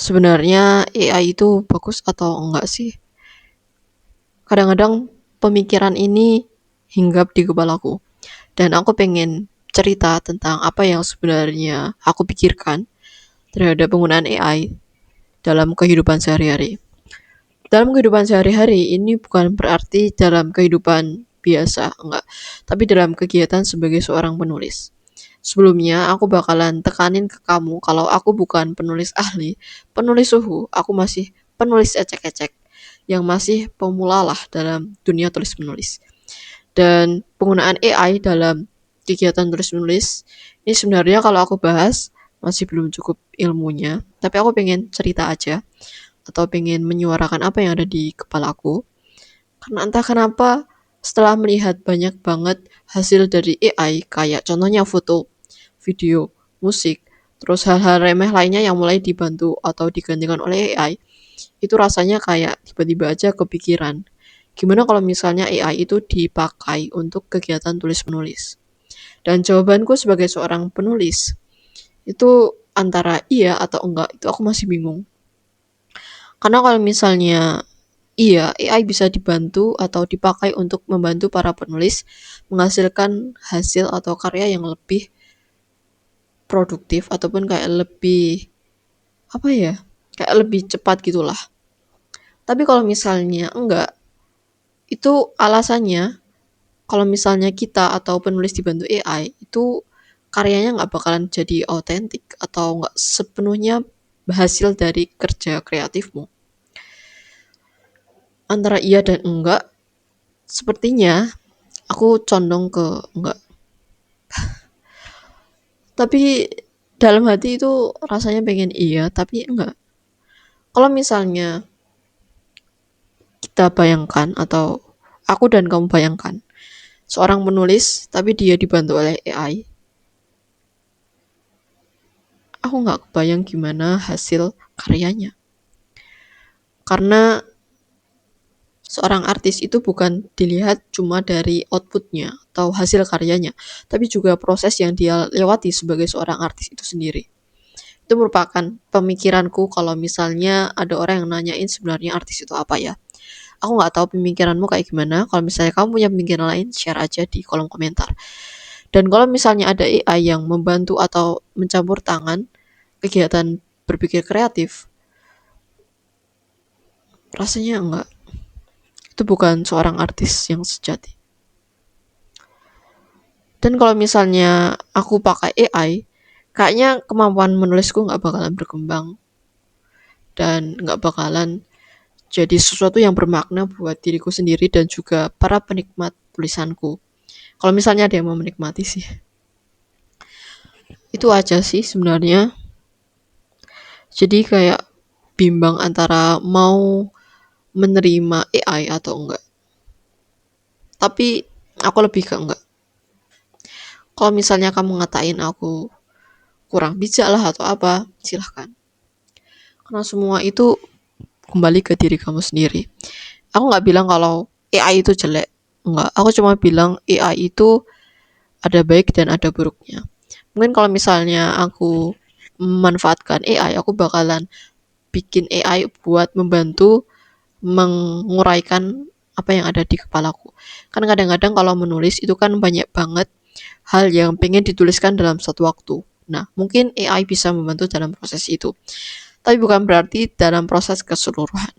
Sebenarnya AI itu bagus atau enggak sih? Kadang-kadang pemikiran ini hinggap di kepalaku. Dan aku pengen cerita tentang apa yang sebenarnya aku pikirkan terhadap penggunaan AI dalam kehidupan sehari-hari. Dalam kehidupan sehari-hari ini bukan berarti dalam kehidupan biasa, enggak. Tapi dalam kegiatan sebagai seorang penulis. Sebelumnya aku bakalan tekanin ke kamu kalau aku bukan penulis ahli, penulis suhu, aku masih penulis ecek-ecek yang masih pemula lah dalam dunia tulis menulis. Dan penggunaan AI dalam kegiatan tulis menulis ini sebenarnya kalau aku bahas masih belum cukup ilmunya, tapi aku pengen cerita aja atau pengen menyuarakan apa yang ada di kepalaku. Karena entah kenapa setelah melihat banyak banget hasil dari AI kayak contohnya foto, video, musik, terus hal-hal remeh lainnya yang mulai dibantu atau digantikan oleh AI, itu rasanya kayak tiba-tiba aja kepikiran. Gimana kalau misalnya AI itu dipakai untuk kegiatan tulis-menulis? Dan jawabanku sebagai seorang penulis, itu antara iya atau enggak, itu aku masih bingung. Karena kalau misalnya iya, AI bisa dibantu atau dipakai untuk membantu para penulis menghasilkan hasil atau karya yang lebih produktif ataupun kayak lebih apa ya? Kayak lebih cepat gitulah. Tapi kalau misalnya enggak, itu alasannya kalau misalnya kita atau penulis dibantu AI, itu karyanya nggak bakalan jadi autentik atau nggak sepenuhnya hasil dari kerja kreatifmu. Antara iya dan enggak, sepertinya aku condong ke enggak. Tapi dalam hati itu rasanya pengen iya, tapi enggak. Kalau misalnya kita bayangkan atau aku dan kamu bayangkan seorang penulis tapi dia dibantu oleh AI, aku nggak kebayang gimana hasil karyanya. Karena seorang artis itu bukan dilihat cuma dari outputnya atau hasil karyanya, tapi juga proses yang dia lewati sebagai seorang artis itu sendiri. Itu merupakan pemikiranku kalau misalnya ada orang yang nanyain sebenarnya artis itu apa ya. Aku nggak tahu pemikiranmu kayak gimana. Kalau misalnya kamu punya pemikiran lain, share aja di kolom komentar. Dan kalau misalnya ada AI yang membantu atau mencampur tangan kegiatan berpikir kreatif, rasanya enggak. Itu bukan seorang artis yang sejati. Dan kalau misalnya aku pakai AI, kayaknya kemampuan menulisku nggak bakalan berkembang dan nggak bakalan jadi sesuatu yang bermakna buat diriku sendiri dan juga para penikmat tulisanku. Kalau misalnya ada yang mau menikmati sih. Itu aja sih sebenarnya. Jadi kayak bimbang antara mau menerima AI atau enggak. Tapi aku lebih ke enggak. Kalau misalnya kamu ngatain aku kurang bijak lah atau apa, silahkan. Karena semua itu kembali ke diri kamu sendiri. Aku nggak bilang kalau AI itu jelek. Enggak, aku cuma bilang AI itu ada baik dan ada buruknya. Mungkin kalau misalnya aku memanfaatkan AI, aku bakalan bikin AI buat membantu menguraikan apa yang ada di kepalaku. Kan kadang-kadang kalau menulis itu kan banyak banget hal yang pengen dituliskan dalam satu waktu. Nah, mungkin AI bisa membantu dalam proses itu. Tapi bukan berarti dalam proses keseluruhan.